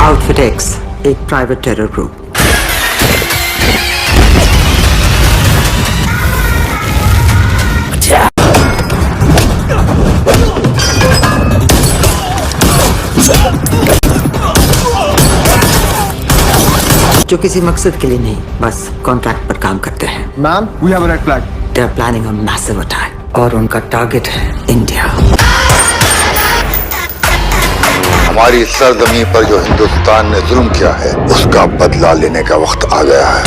Outfit x एक private terror group. जो किसी मकसद के लिए नहीं, बस कॉन्ट्रैक्ट पर काम करते हैं। Ma'am, we have a red flag. They are planning a massive attack और उनका टारगेट है इंडिया। हमारी सरजमी पर जो हिंदुस्तान ने जुल्म किया है, उसका बदला लेने का वक्त आ गया है।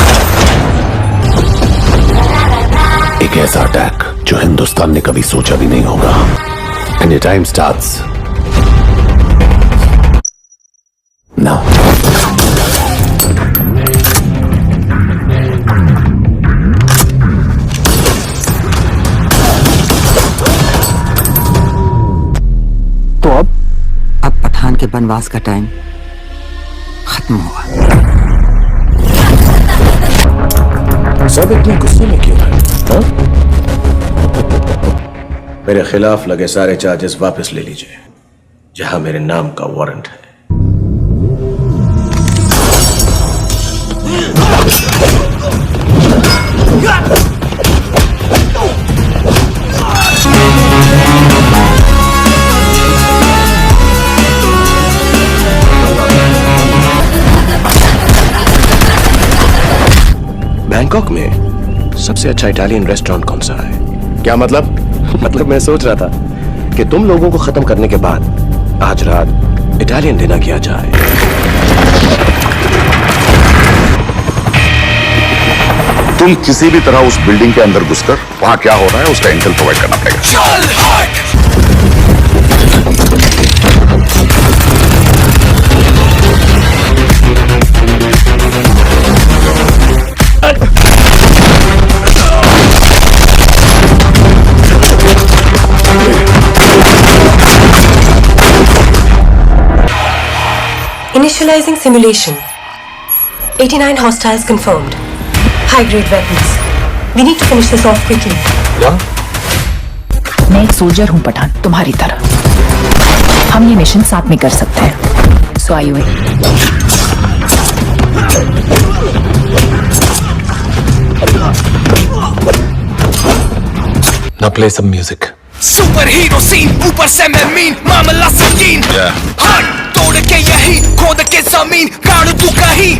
एक ऐसा अटैक जो हिंदुस्तान ने कभी सोचा भी नहीं होगा। And the time starts now. तो अब पठान के वनवास का टाइम खत्म हुआ। सब इतने गुस्से में क्यों है? हाँ? मेरे खिलाफ लगे सारे चार्जेस वापस ले लीजिए, जहां मेरे नाम का वारंट है। बैंकॉक में सबसे अच्छा इटालियन रेस्टोरेंट कौन सा है? क्या मतलब? मतलब मैं सोच रहा था कि तुम लोगों को खत्म करने के बाद आज रात इटालियन डिनर किया जाए। तुम किसी भी तरह उस बिल्डिंग के अंदर घुसकर वहां क्या हो रहा है उसका इंटेल प्रोवाइड करना पड़ेगा। Initializing simulation. 89 hostiles confirmed. High-grade weapons. We need to finish this off quickly. मैं एक सोल्जर हूँ पठान, तुम्हारी तरह। हम ये मिशन साथ में कर सकते हैं। So are you in? Now play some music. Superhero scene, ऊपर से मैं मीन, मामला संगीन। हाथ तोड़ के यही खोद के जमीन गाड़ तू कहीं।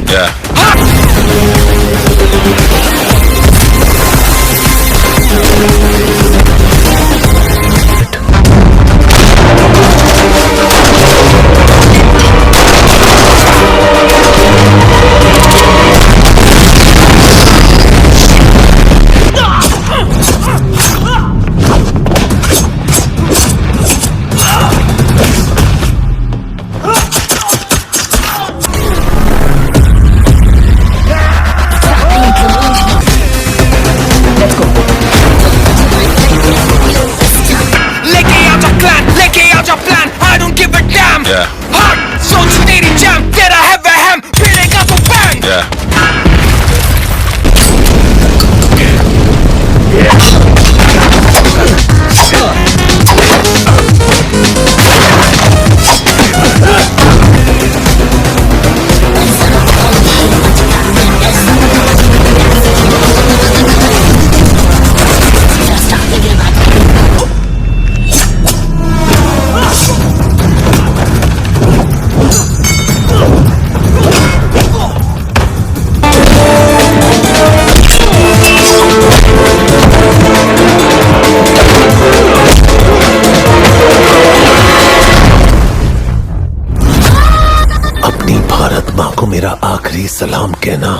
मेरा आखिरी सलाम कहना।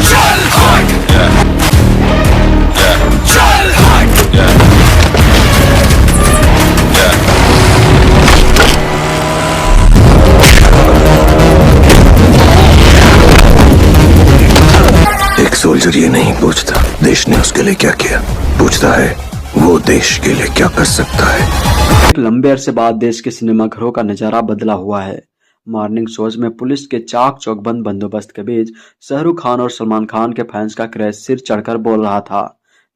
चल हट, चल हट। एक सोल्जर ये नहीं पूछता देश ने उसके लिए क्या किया, पूछता है वो देश के लिए क्या कर सकता है। लंबे अरसे बाद देश के सिनेमाघरों का नजारा बदला हुआ है। मॉर्निंग शोज में पुलिस के चाक चौक बंद बंदोबस्त के बीच शाहरुख खान और सलमान खान के फैंस का क्रेज सिर चढ़कर बोल रहा था।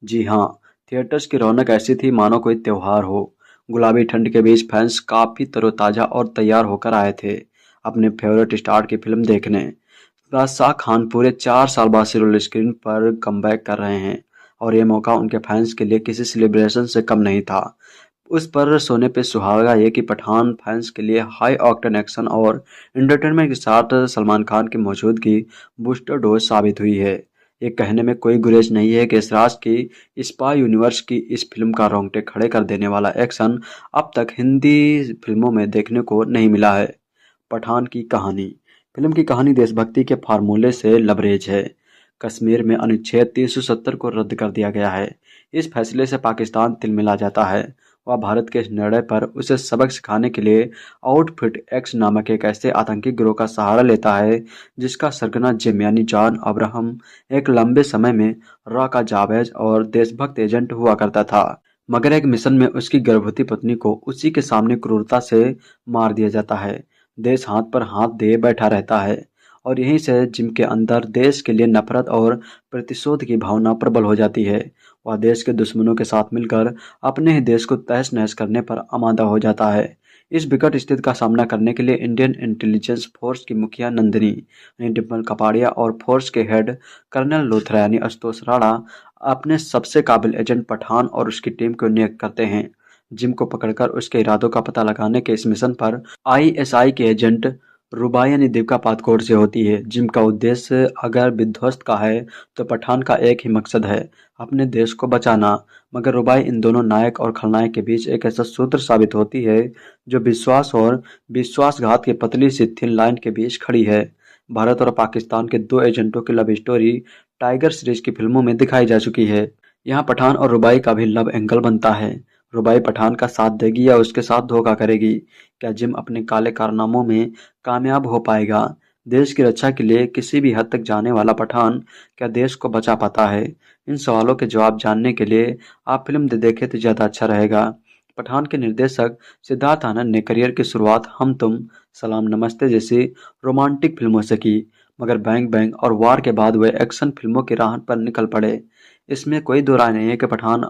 जी हाँ, थिएटर्स की रौनक ऐसी थी मानो कोई त्योहार हो। गुलाबी ठंड के बीच फैंस काफ़ी तरोताज़ा और तैयार होकर आए थे अपने फेवरेट स्टार की फिल्म देखने। शाह खान पूरे 4 साल बाद सिल्वर स्क्रीन पर कमबैक कर रहे हैं और ये मौका उनके फैंस के लिए किसी सेलिब्रेशन से कम नहीं था। उस पर सोने पे सुहागा ये कि पठान फैंस के लिए हाई ऑक्टेन एक्शन और एंटरटेनमेंट के साथ सलमान खान की मौजूदगी बूस्टर डोज साबित हुई है। ये कहने में कोई गुरेज नहीं है कि इस राज की स्पाई यूनिवर्स की इस फिल्म का रोंगटे खड़े कर देने वाला एक्शन अब तक हिंदी फिल्मों में देखने को नहीं मिला है। पठान की कहानी। फिल्म की कहानी देशभक्ति के फार्मूले से लबरेज है। कश्मीर में अनुच्छेद 370 को रद्द कर दिया गया है। इस फैसले से पाकिस्तान तिलमिला जाता है। वह भारत के इस निर्णय पर उसे सबक सिखाने के लिए आउटफिट एक्स नामक एक ऐसे आतंकी गिरोह का सहारा लेता है जिसका सरगना जिम यानी जॉन अब्राहम एक लंबे समय में राका जावेज और देशभक्त एजेंट हुआ करता था। मगर एक मिशन में उसकी गर्भवती पत्नी को उसी के सामने क्रूरता से मार दिया जाता है। देश हाथ पर हाथ दिए बैठा रहता है और यहीं से जिम के अंदर देश के लिए नफरत और प्रतिशोध की भावना प्रबल हो जाती है। वह देश के दुश्मनों के साथ मिलकर अपने ही देश को तहस नहस करने पर आमादा हो जाता है। इस विकट स्थिति का सामना करने के लिए इंडियन इंटेलिजेंस फोर्स की मुखिया नंदिनी यानी डिम्पल कपाड़िया और फोर्स के हेड कर्नल लोथरा यानी आशुतोष राणा अपने सबसे काबिल एजेंट पठान और उसकी टीम को नियुक्त करते हैं। जिम को पकड़कर उसके इरादों का पता लगाने के इस मिशन पर आईएसआई के एजेंट रुबाई यानी दीपिका पादुकोण से होती है। जिम का उद्देश्य अगर विध्वस्त का है तो पठान का एक ही मकसद है, अपने देश को बचाना। मगर रुबाई इन दोनों नायक और खलनायक के बीच एक ऐसा सूत्र साबित होती है जो विश्वास और विश्वासघात की पतली सी थिन लाइन के बीच खड़ी है। भारत और पाकिस्तान के दो एजेंटों की लव स्टोरी टाइगर सीरीज की फिल्मों में दिखाई जा चुकी है। यहाँ पठान और रुबाई का भी लव एंगल बनता है। रुबाई पठान का साथ देगी या उसके साथ धोखा करेगी? क्या जिम अपने काले कारनामों में कामयाब हो पाएगा? देश की रक्षा के लिए किसी भी हद तक जाने वाला पठान क्या देश को बचा पाता है? इन सवालों के जवाब जानने के लिए आप फिल्म देखें तो ज़्यादा अच्छा रहेगा। पठान के निर्देशक सिद्धार्थ आनंद ने करियर की शुरुआत हम तुम, सलाम नमस्ते जैसी रोमांटिक फिल्मों से की, मगर बैंग बैंग और वार के बाद वे एक्शन फिल्मों की राह पर निकल पड़े। इसमें कोई दो राय नहीं है कि पठान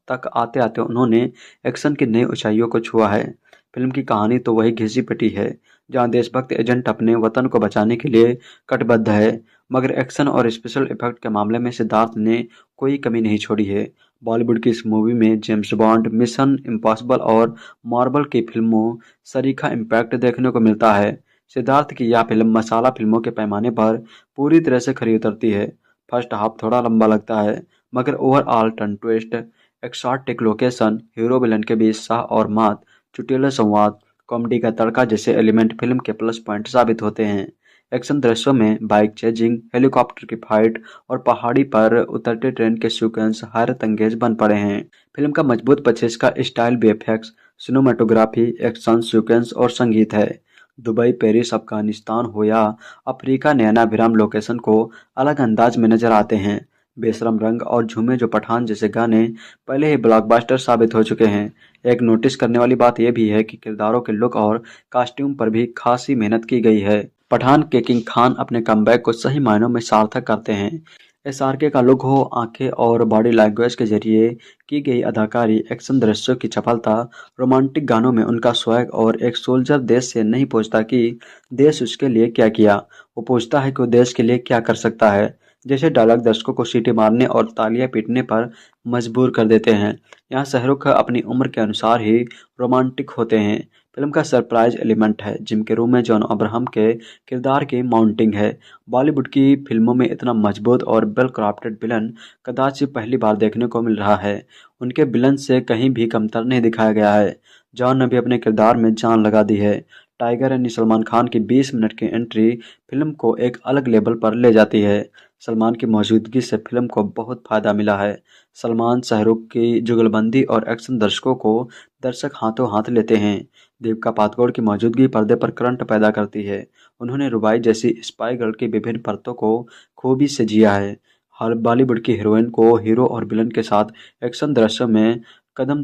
तक आते आते उन्होंने एक्शन की नई ऊंचाइयों को छुआ है। फिल्म की कहानी तो वही घिसी पिटी है जहां देशभक्त एजेंट अपने वतन को बचाने के लिए कटिबद्ध है, मगर एक्शन और स्पेशल इफेक्ट के मामले में सिद्धार्थ ने कोई कमी नहीं छोड़ी है। बॉलीवुड की इस मूवी में जेम्स बॉन्ड, मिशन इम्पॉसिबल और मार्वल की फिल्मों सरीखा इम्पैक्ट देखने को मिलता है। सिद्धार्थ की यह फिल्म मसाला फिल्मों के पैमाने पर पूरी तरह से खरी उतरती है। फर्स्ट हाफ थोड़ा लंबा लगता है, मगर overall turn twist, exotic location, hero villain के बीच शाह और मात, चुटीला संवाद, कॉमेडी का तड़का जैसे एलिमेंट फिल्म के प्लस पॉइंट साबित होते हैं। एक्शन दृश्यों में बाइक चेजिंग, हेलीकॉप्टर की फाइट और पहाड़ी पर उतरते ट्रेन के सीक्वेंस हैरत अंगेज बन पड़े हैं। फिल्म का मजबूत पक्ष इसका style, VFX, cinematography, action sequence और संगीत है। दुबई, पेरिस, अफगानिस्तान हो या अफ्रीका, नैना विराम लोकेशन को अलग अंदाज में नजर आते हैं। बेशरम रंग और झूमे जो पठान जैसे गाने पहले ही ब्लॉकबस्टर साबित हो चुके हैं। एक नोटिस करने वाली बात यह भी है कि किरदारों के लुक और कॉस्ट्यूम पर भी खासी मेहनत की गई है। पठान के किंग खान अपने कमबैक को सही मायनों में सार्थक करते हैं। एसआरके का लुक हो, आंखें और बॉडी लैंग्वेज के जरिए की गई अदाकारी, एक्शन दृश्यों की चपलता, रोमांटिक गानों में उनका स्वैग और एक सोल्जर देश से नहीं पूछता कि देश उसके लिए क्या किया, वो पूछता है कि वो देश के लिए क्या कर सकता है। जैसे डायलॉग दर्शकों को सीटी मारने और तालियां पीटने पर मजबूर कर देते हैं। यहाँ शाहरुख अपनी उम्र के अनुसार ही रोमांटिक होते हैं। फिल्म का सरप्राइज एलिमेंट है जिम के रूम में जॉन अब्राहम के किरदार की माउंटिंग है। बॉलीवुड की फिल्मों में इतना मजबूत और वेल क्राफ्टेड विलन कदाचित पहली बार देखने को मिल रहा है। उनके विलन से कहीं भी कमतर नहीं दिखाया गया है। जॉन ने भी अपने किरदार में जान लगा दी है। टाइगर यानी सलमान खान की 20 मिनट की एंट्री फिल्म को एक अलग लेवल पर ले जाती है। सलमान की मौजूदगी से फिल्म को बहुत फायदा मिला है। सलमान, शाहरुख की जुगलबंदी और एक्शन दर्शकों को दर्शक हाथों हाथ लेते हैं। दीपिका पादुकोण की मौजूदगी पर्दे पर करंट पैदा करती है। उन्होंने रुबाई जैसी स्पाई गर्ल की विभिन्न परतों को खूबी से जिया है। हर बॉलीवुड की हीरोइन को हीरो और विलन के साथ एक्शन दृश्यों में कदम